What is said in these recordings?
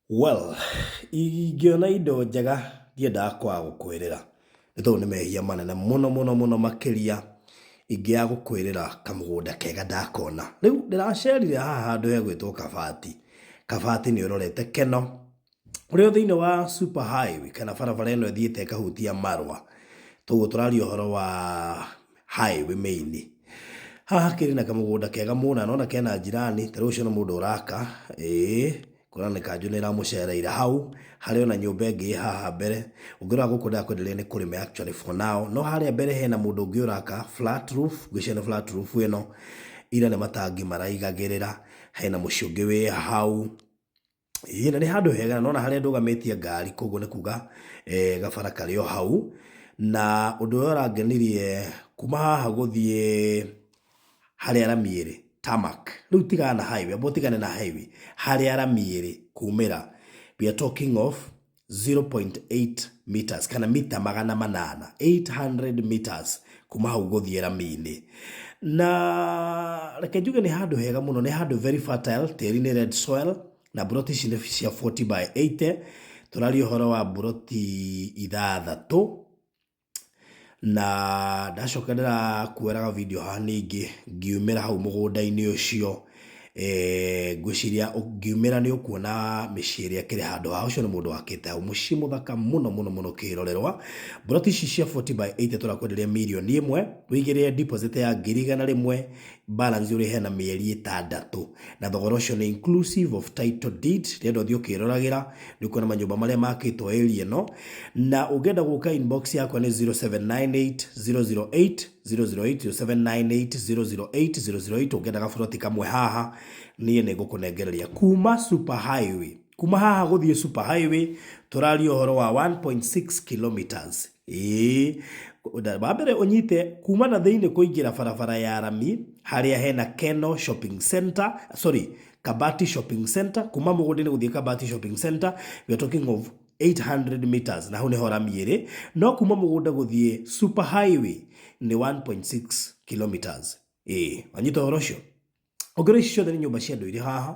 Well, ingĩona indo njega ndiendaga kwaga gũkwĩrĩra. Nĩ tondũ nĩ mehia manene mũno makĩria ingĩaga gũkwĩrĩra kamũgũnda kega ndakona. Rĩu ndĩracerire haha handũ hegwĩtwo Kabati. Kabati nĩ ũrorete Keno, ũrĩa thĩinĩ wa super highway kana barabara ĩno ĩthiĩte ĩkahutia Marwa. Toguo tũraria ũhoro wa highway main. Haha kĩrĩ na kamũgũnda kega mũno, nona kena njirani, ta rĩu ũcio nĩ mũndũ ũraka. Kũrana kanjũ nĩ ĩramũcereire hau, harĩ ona nyũmba ĩngĩ haha mbere. Ũngĩrora gũkũ ndakwenderia nĩ kũrĩme actually for now. No harĩa mbere hena mũndũ ũngĩ ũraka flat roof, ngwĩciria nĩ flat roof ĩno. Ira nĩ matangi maraigagĩrĩra, hena mũciĩ ũngĩ wĩ hau. Na nĩ handũ hega, nona harĩa ndũgamĩtie ngari, koguo nĩ kuga gabara karĩ o hau. Na ũndũ ũrĩa ũrangenirie kuma haha gũthiĩ harĩa rami ĩrĩ, tarmac. Rĩu tigana na highway, amba ũtigane na highway. Harĩa rami ĩrĩ kumĩra, we are talking of 0.8 meters kana mita 800, 800 meters kuma hau gũthiĩ rami-inĩ. Na reke njuge nĩ handũ hega mũno, nĩ handũ very fertile, tĩri nĩ red soil, na buroti ici nĩ cia 40 by 80. Tũraria ũhoro wa buroti 6. Na ndacoka ndĩrakuoeraga video haha ningĩ ngiumĩra hau mũgũnda-inĩ ũcio. Ngwĩciria ũngiumĩra nĩ ũkuona mĩciĩ ĩrĩa ĩkĩrĩ handũ haha. Ũcio nĩ mũndũ wakĩte hau mũciĩ mũthaka mũno kĩrorerwa. Buroti ici cia 40 by 80 tũrakwenderia mirioni 1, wĩigĩrĩre deposit ya 100,000, balance ũrĩ hena mĩeri 6. Na thogora ũcio nĩ inclusive of title deed. Rĩenda ũthiĩ ũkĩroragĩra, nĩ ũkuona manyũmba marĩa makĩtwo area ĩno. Na ũngĩenda gũka inbox yakwa nĩ 0798 008 008, 0798 008 008. Ũngĩenda gaburoti kamwe haha, niĩ nĩ ngũkũnengereria kuma super highway. Kuma haha gũthiĩ super highway tũraria ũhoro wa 1.6 kilometers. Wambere ũnyite kuma na thĩinĩ kũingĩra barabara ya rami harĩa hena Keno shopping center, Kabati shopping center. Kuma mũgũnda-inĩ gũthiĩ Kabati shopping center, we are talking of 800 meters, na hau nĩho rami ĩrĩ. No kuma mũgũnda gũthiĩ super highway nĩ 1.6 kilometers. Wanyita ũhoro ũcio. Ũngĩrora ici ciothe nĩ nyũmba cia andũ irĩ haha.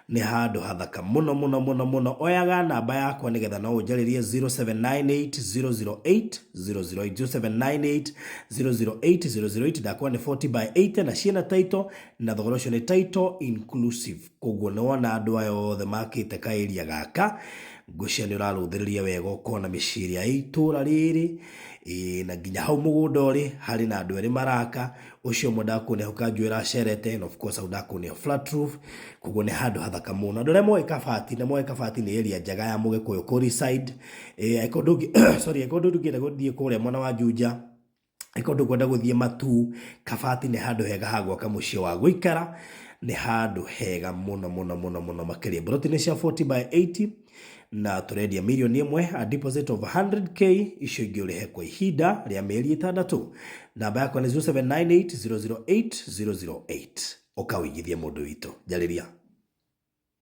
Nĩ handũ hathaka mũno. Oyaga namba yakwa nĩgetha no ũnjarĩrie 0798 008 008, 0798 008 008. Ndakwa nĩ 40 by 80 na ciena title, na thogora ũcio nĩ title inclusive. Koguo nĩ wona andũ aya othe makĩte ka area gaka, ngwĩciria nĩ ũrarũthĩrĩria wega ũkona mĩciĩ ĩrĩa ya itũra rĩrĩ. Na nginya hau mũgũnda ũrĩ harĩ na andũ erĩ maraka. Ũcio ũmwe ndakuonia hau kanjũ ĩracerete, and of course hau ndakuonia flat roof. Koguo nĩ handũ hathaka mũno. Andũ arĩa moĩ Kabati nĩ moĩ Kabati nĩ area njega ya Mũgĩkũyũ Kũri-side. Angĩkorwo ndũngĩenda gũthiĩ kũrĩa mwena wa Juja, angĩkorwo ndũkwenda gũthiĩ Matu, Kabati nĩ handũ hega ha gwaka mũciĩ wa gũikara. Nĩ handũ hega mũno makĩria. Buroti nĩ cia 40 by 80 na tũrendia mirioni 1, a deposit of 100k. Icio ingĩ ũrĩhe kwa ihinda rĩa mĩeri 6. Namba yakwa nĩ 0798 008 008. Ũkawĩigithia mũndũ witũ. Njarĩria.